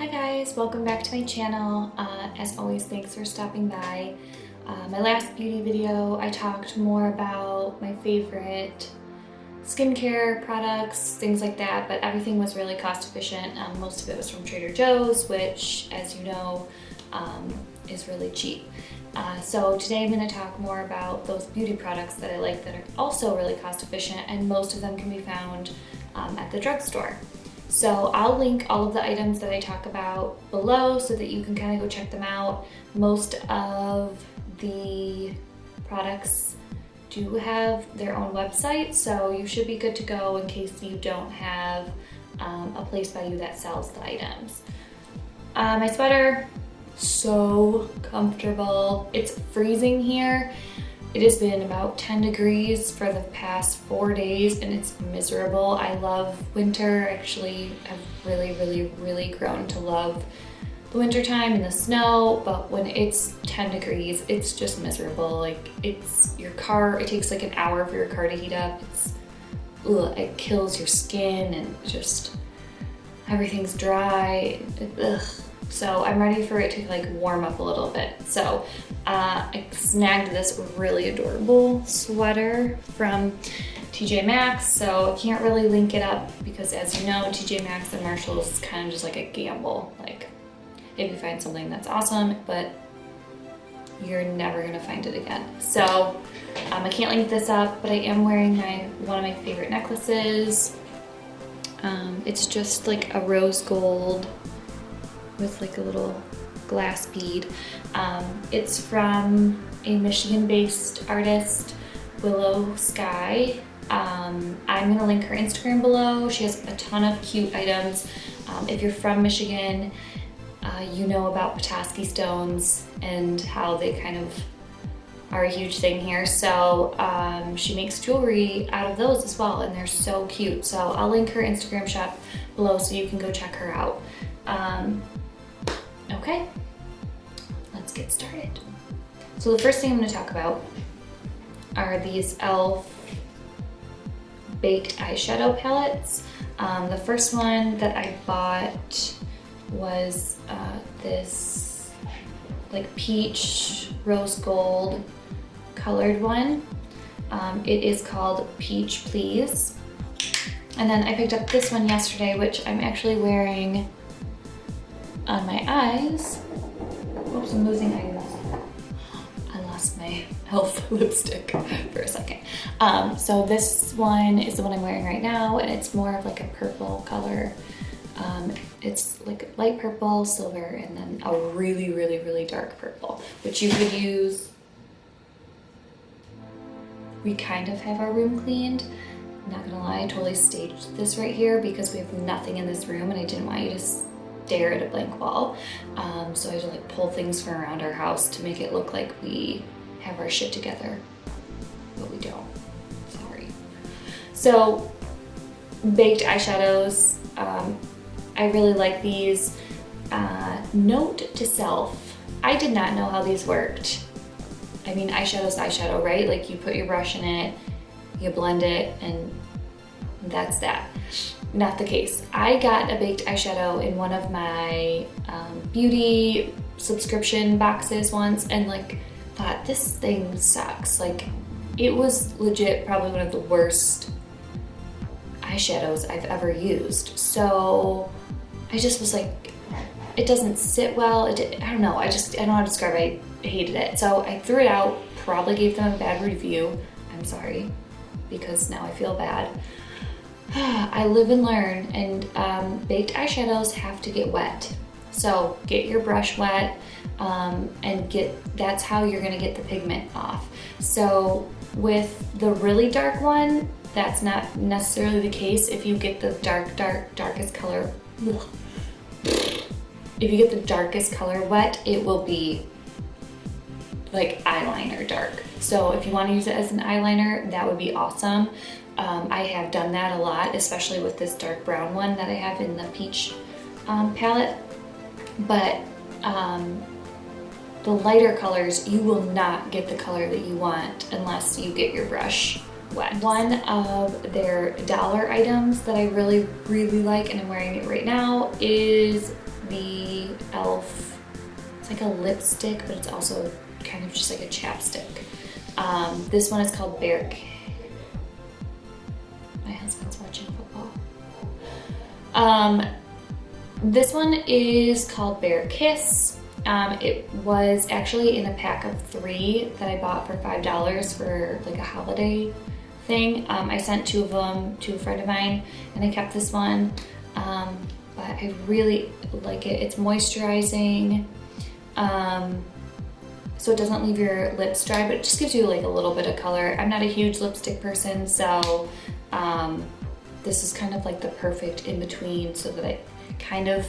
Hi guys, welcome back to my channel. As always, thanks for stopping by. My last beauty video, I talked more about my favorite skincare products, things like that, but everything was really cost efficient. Most of it was from Trader Joe's, which, as you know, is really cheap. So today I'm going to talk more about those beauty products that I like that are also really cost efficient, and most of them can be found at the drugstore. So I'll link all of the items that I talk about below so that you can kind of go check them out. Most of the products do have their own website, so you should be good to go in case you don't have a place by you that sells the items. My sweater, so comfortable. It's freezing here. It has been about 10 degrees for the past 4 days and it's miserable. I love winter. Actually, I've really grown to love the winter time and the snow, but when it's 10 degrees, it's just miserable. Like, it's your car, it takes like an hour for your car to heat up. It kills your skin and just everything's dry. Ugh. So I'm ready for it to like warm up a little bit. So I snagged this really adorable sweater from TJ Maxx. So I can't really link it up because, as you know, TJ Maxx and Marshalls is kind of just like a gamble. Like, if you find something that's awesome, but you're never gonna find it again. So I can't link this up, but I am wearing one of my favorite necklaces. It's just like a rose gold with like a little glass bead. It's from a Michigan-based artist, Willow Sky. I'm gonna link her Instagram below. She has a ton of cute items. If you're from Michigan, you know about Petoskey stones and how they kind of are a huge thing here. So she makes jewelry out of those as well, and they're so cute. So I'll link her Instagram shop below so you can go check her out. Okay, let's get started. So the first thing I'm going to talk about are these e.l.f. baked eyeshadow palettes. The first one that I bought was this like peach rose gold colored one. It is called Peach Please. And then I picked up this one yesterday, which I'm actually wearing on my eyes. Oops, I'm losing items. I lost my e.l.f. lipstick for a second. So this one is the one I'm wearing right now, and it's more of like a purple color. It's like light purple, silver, and then a really dark purple, which you could use. We kind of have our room cleaned. Not gonna lie, I totally staged this right here because we have nothing in this room and I didn't want you to stare at a blank wall. So I had to like pull things from around our house to make it look like we have our shit together, but we don't. Sorry. So baked eyeshadows, I really like these. Note to self, I did not know how these worked. I mean, eyeshadow's eyeshadow, right? Like, you put your brush in it, you blend it, and that's that. Not the case. I got a baked eyeshadow in one of my beauty subscription boxes once, and like thought, this thing sucks. Like, it was legit probably one of the worst eyeshadows I've ever used. So I just was like, it doesn't sit well. I don't know. I don't know how to describe it. I hated it. So I threw it out, probably gave them a bad review. I'm sorry, because now I feel bad. I live and learn, and baked eyeshadows have to get wet. So get your brush wet, and that's how you're gonna get the pigment off. So with the really dark one, that's not necessarily the case. If you get the darkest color, if you get the darkest color wet, it will be like eyeliner dark. So if you want to use it as an eyeliner, that would be awesome. I have done that a lot, especially with this dark brown one that I have in the peach palette. But the lighter colors, you will not get the color that you want unless you get your brush wet. One of their dollar items that I really like, and I'm wearing it right now, is the e.l.f. It's like a lipstick, but it's also kind of just like a chapstick. This one is called Bear. My husband's watching football. This one is called Bear Kiss. It was actually in a pack of 3 that I bought for $5 for like a holiday thing. I sent 2 of them to a friend of mine, and I kept this one. But I really like it. It's moisturizing, so it doesn't leave your lips dry, but it just gives you like a little bit of color. I'm not a huge lipstick person, so this is kind of like the perfect in between, so that it kind of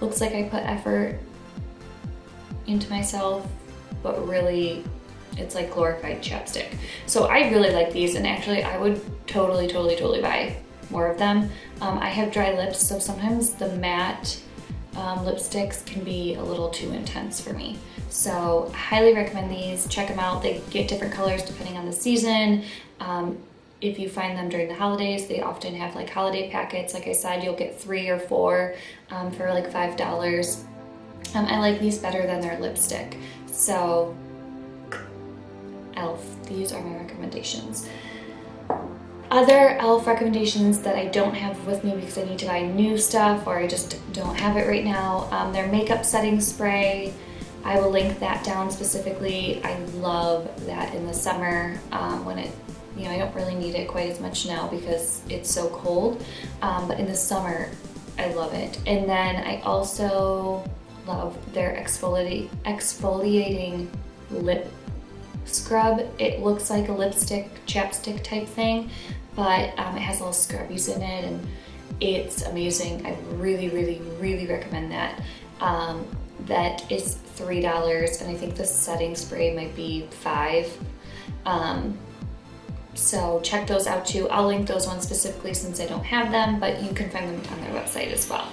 looks like I put effort into myself, but really it's like glorified chapstick. So I really like these, and actually I would totally buy more of them. I have dry lips, so sometimes the matte lipsticks can be a little too intense for me. So I highly recommend these. Check them out. They get different colors depending on the season. If you find them during the holidays, they often have like holiday packets. Like I said, you'll get 3 or 4 for like $5. I like these better than their lipstick. So e.l.f., these are my recommendations. Other e.l.f. recommendations that I don't have with me because I need to buy new stuff or I just don't have it right now, their makeup setting spray. I will link that down specifically. I love that in the summer when it, I don't really need it quite as much now because it's so cold, but in the summer, I love it. And then I also love their exfoliating lip scrub. It looks like a lipstick, chapstick type thing, but it has little scrubbies in it, and it's amazing. I really recommend that. That is $3, and I think the setting spray might be $5. So check those out too. I'll link those ones specifically since I don't have them, but you can find them on their website as well.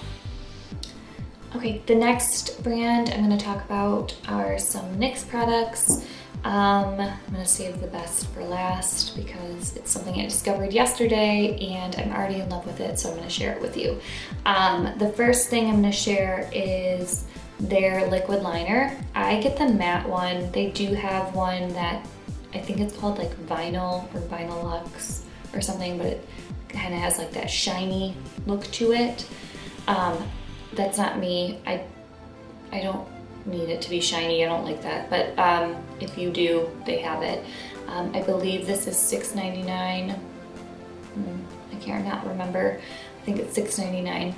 Okay, the next brand I'm going to talk about are some NYX products. I'm going to save the best for last because it's something I discovered yesterday and I'm already in love with it, so I'm going to share it with you. The first thing I'm going to share is their liquid liner. I get the matte one. They do have one that I think it's called like Vinyl or Vinyl Luxe or something, but it kind of has like that shiny look to it. That's not me. I don't need it to be shiny. I don't like that. But if you do, they have it. I believe this is $6.99. I can't remember. I think it's $6.99.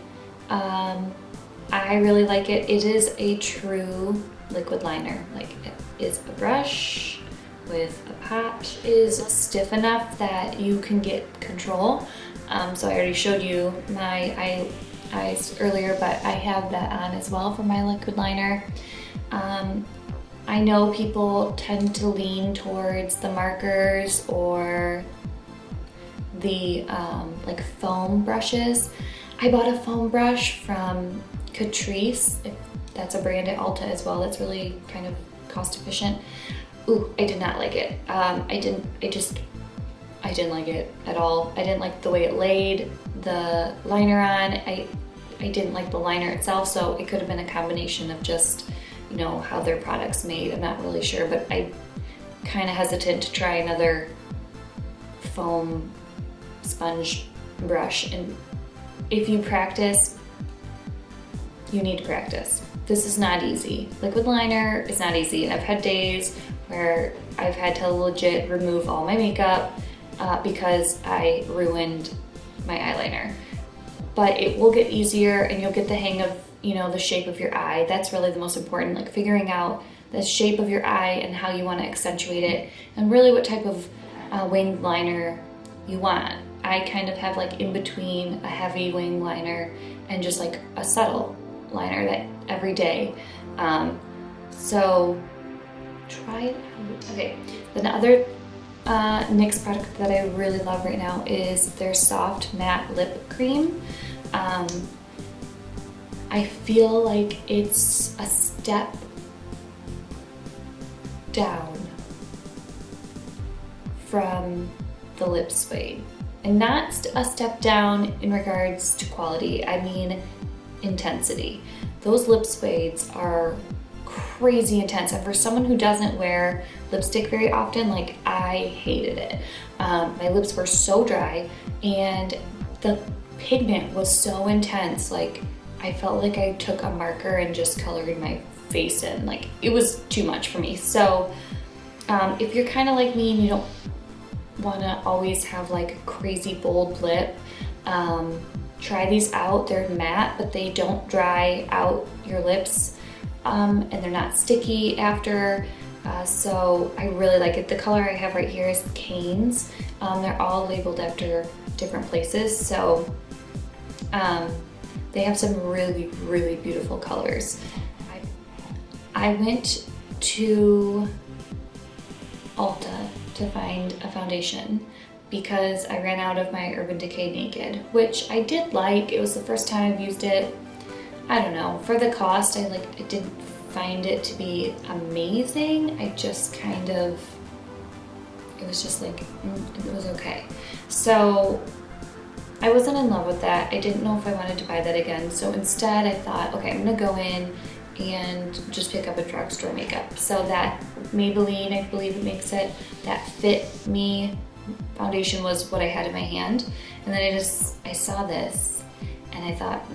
I really like it. It is a true liquid liner. Like, it is a brush with a pot. It is stiff enough that you can get control. So I already showed you my eyes earlier, but I have that on as well for my liquid liner. I know people tend to lean towards the markers or the like foam brushes. I bought a foam brush from Catrice. That's a brand at Ulta as well. That's really kind of cost efficient. Ooh, I did not like it. I didn't like it at all. I didn't like the way it laid the liner on. I didn't like the liner itself, so it could have been a combination of just, how their product's made. I'm not really sure, but I'm kind of hesitant to try another foam sponge brush. And if you practice, you need to practice. This is not easy. Liquid liner is not easy, and I've had days where I've had to legit remove all my makeup because I ruined my eyeliner. But it will get easier and you'll get the hang of, the shape of your eye. That's really the most important, like figuring out the shape of your eye and how you want to accentuate it, and really what type of winged liner you want. I kind of have like in between a heavy wing liner and just like a subtle liner that every day. So try it out. Okay, then the other NYX product that I really love right now is their soft matte lip cream. I feel like it's a step down from the lip suede, and not a step down in regards to quality. I mean intensity. those lip suedes are crazy intense. And for someone who doesn't wear lipstick very often, like I hated it. My lips were so dry and the pigment was so intense. Like I felt like I took a marker and just colored my face in. Like it was too much for me. So if you're kind of like me and you don't want to always have like a crazy bold lip, try these out. They're matte, but they don't dry out your lips, and they're not sticky after. So I really like it. The color I have right here is Canes. They're all labeled after different places. So they have some really, really beautiful colors. I went to Ulta to find a foundation because I ran out of my Urban Decay Naked, which I did like. It was the first time I've used it. I don't know, for the cost, I didn't find it to be amazing. I just kind of, it was just like, it was okay. So I wasn't in love with that. I didn't know if I wanted to buy that again. So instead I thought, okay, I'm gonna go in and just pick up a drugstore makeup. So that Maybelline, I believe it makes it, that Fit Me foundation was what I had in my hand. And then I saw this and I thought,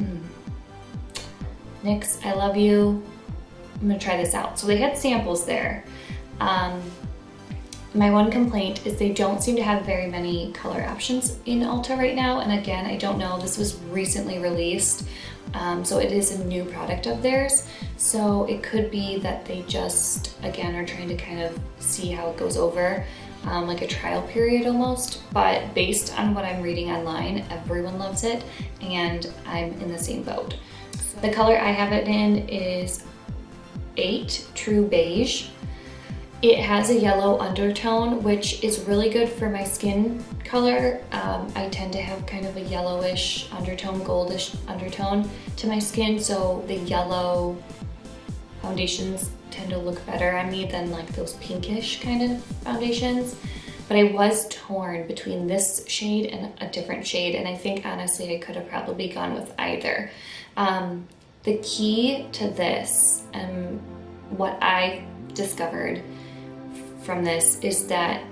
NYX, I love you. I'm gonna try this out. So they had samples there. My one complaint is they don't seem to have very many color options in Ulta right now. And again, I don't know, this was recently released. So it is a new product of theirs. So it could be that they just, again, are trying to kind of see how it goes over, like a trial period almost. But based on what I'm reading online, everyone loves it and I'm in the same boat. So the color I have it in is 8 True Beige. It has a yellow undertone, which is really good for my skin color. I tend to have kind of a yellowish undertone, goldish undertone to my skin, so the yellow foundations tend to look better on me than like those pinkish kind of foundations. But I was torn between this shade and a different shade, and I think honestly I could have probably gone with either. The key to this, and what I discovered from this, is that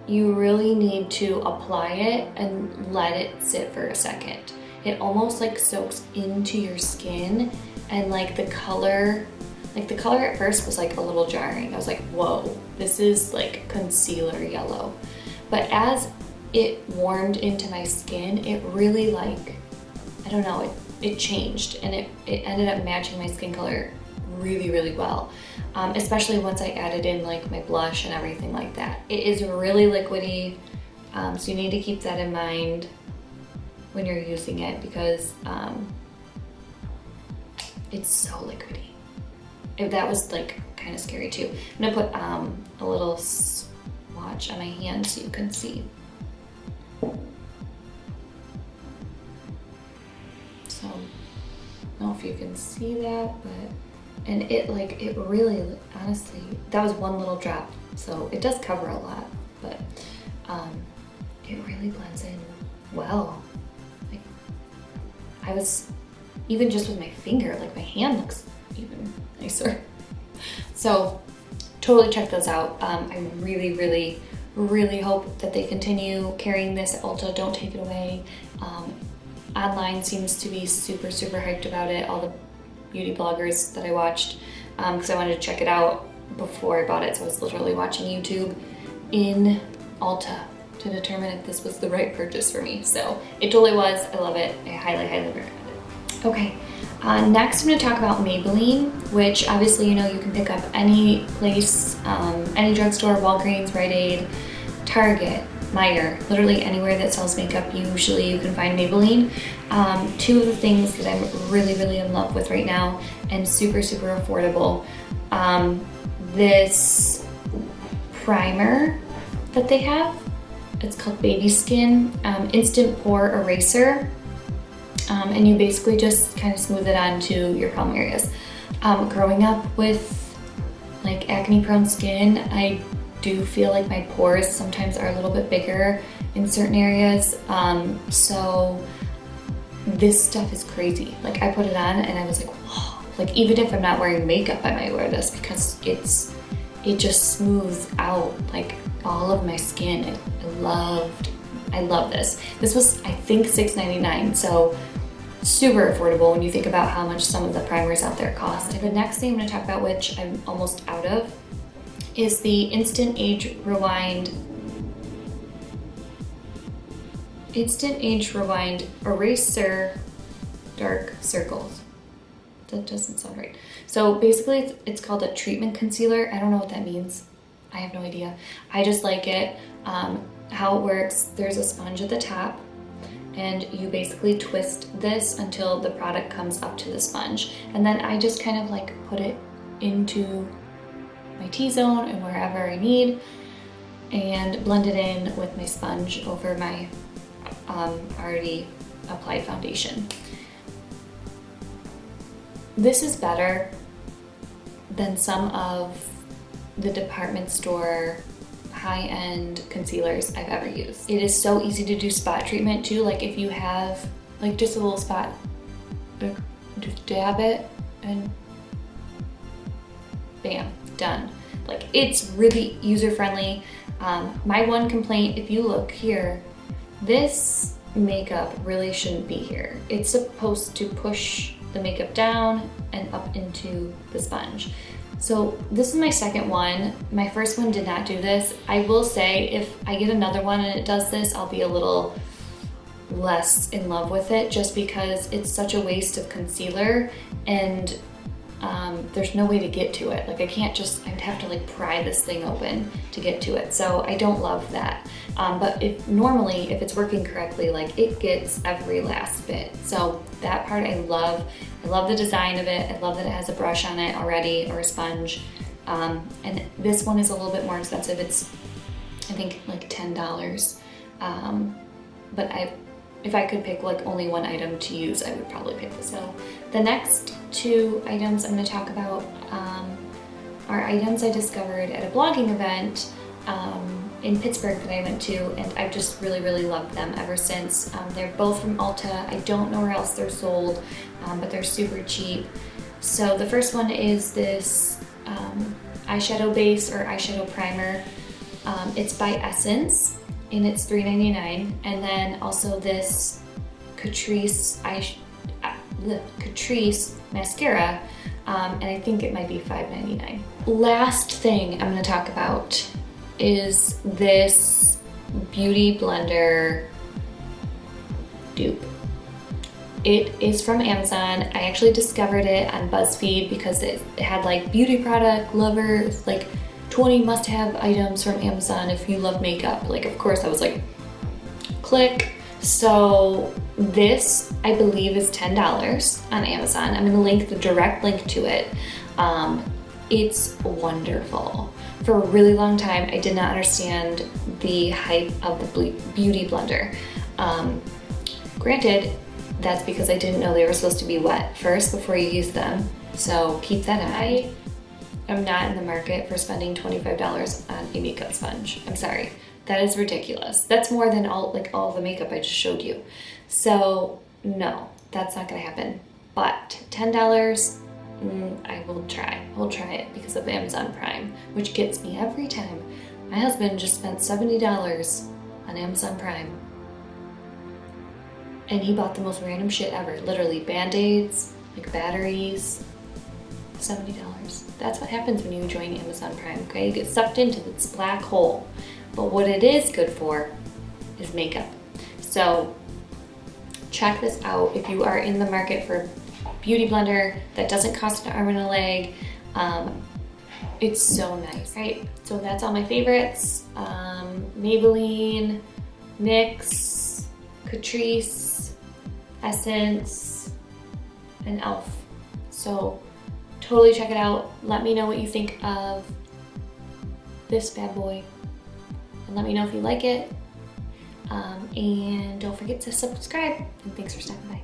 you really need to apply it and let it sit for a second. It almost like soaks into your skin, and like the color at first was like a little jarring. I was like, whoa, this is like concealer yellow. But as it warmed into my skin, it really like, I don't know, it changed, and it ended up matching my skin color really, really well. Especially once I added in like my blush and everything like that. It is really liquidy, so you need to keep that in mind when you're using it, because it's so liquidy. That was like kind of scary too. I'm gonna put a little swatch on my hand so you can see. So, I don't know if you can see that, but and it really, honestly, that was one little drop, so it does cover a lot, but it really blends in well. Like, I was, even just with my finger, like my hand looks even nicer. So totally check those out. I really, really, really hope that they continue carrying this at Ulta. Don't take it away. Online seems to be super, super hyped about it. All the beauty bloggers that I watched, because I wanted to check it out before I bought it. So I was literally watching YouTube in Ulta to determine if this was the right purchase for me. So it totally was. I love it. I highly, highly recommend it. Okay, next I'm going to talk about Maybelline, which obviously you know you can pick up any place, any drugstore, Walgreens, Rite Aid, Target, Meijer, literally anywhere that sells makeup, usually you can find Maybelline. Two of the things that I'm really, really in love with right now, and super, super affordable. This primer that they have, it's called Baby Skin Instant Pore Eraser. And you basically just kind of smooth it onto your problem areas. Growing up with like acne prone skin, I do feel like my pores sometimes are a little bit bigger in certain areas. So this stuff is crazy. Like I put it on and I was like, whoa. Like even if I'm not wearing makeup, I might wear this because it just smooths out like all of my skin. I love this. This was, I think, $6.99, so super affordable when you think about how much some of the primers out there cost. The next thing I'm gonna talk about, which I'm almost out of, is the Instant Age Rewind Eraser Dark Circles. That doesn't sound right. So basically it's called a treatment concealer. I don't know what that means. I have no idea. I just like it. How it works, there's a sponge at the top and you basically twist this until the product comes up to the sponge. And then I just kind of like put it into my T-zone and wherever I need and blend it in with my sponge over my already applied foundation. This is better than some of the department store high-end concealers I've ever used. It is so easy to do spot treatment too. Like if you have like just a little spot, like just dab it and bam, done. Like it's really user-friendly. My one complaint, if you look here, this makeup really shouldn't be here. It's supposed to push the makeup down and up into the sponge. So this is my second one. My first one did not do this. I will say if I get another one and it does this, I'll be a little less in love with it just because it's such a waste of concealer and there's no way to get to it. Like I'd have to like pry this thing open to get to it. So I don't love that. But if it's working correctly, like it gets every last bit. So that part I love. I love the design of it. I love that it has a brush on it already or a sponge. And this one is a little bit more expensive. It's, I think like $10. But if I could pick like only one item to use, I would probably pick this one. The next two items I'm gonna talk about are items I discovered at a blogging event in Pittsburgh that I went to, and I've just really, really loved them ever since. They're both from Ulta. I don't know where else they're sold, but they're super cheap. So the first one is this eyeshadow base or eyeshadow primer. It's by Essence and it's $3.99. And then also this Catrice mascara, and I think it might be $5.99. Last thing I'm gonna talk about is this Beauty Blender dupe. It is from Amazon. I actually discovered it on BuzzFeed because it had like beauty product lovers, like 20 must-have items from Amazon if you love makeup. Like, of course, I was like, click. So this, I believe, is $10 on Amazon. I'm gonna link the direct link to it. It's wonderful. For a really long time, I did not understand the hype of the Beauty Blender. Granted, that's because I didn't know they were supposed to be wet first before you use them. So keep that in mind. I'm not in the market for spending $25 on a makeup sponge. I'm sorry, that is ridiculous. That's more than all the makeup I just showed you. So no, that's not gonna happen. But $10, I will try. We'll try it because of Amazon Prime, which gets me every time. My husband just spent $70 on Amazon Prime. And he bought the most random shit ever. Literally Band-Aids, like batteries, $70. That's what happens when you join Amazon Prime, okay? You get sucked into this black hole. But what it is good for is makeup. So check this out if you are in the market for a beauty blender that doesn't cost an arm and a leg. It's so nice, right? So that's all my favorites. Maybelline, NYX, Catrice, Essence, and e.l.f. So totally check it out. Let me know what you think of this bad boy. And let me know if you like it. And don't forget to subscribe. And thanks for stopping by.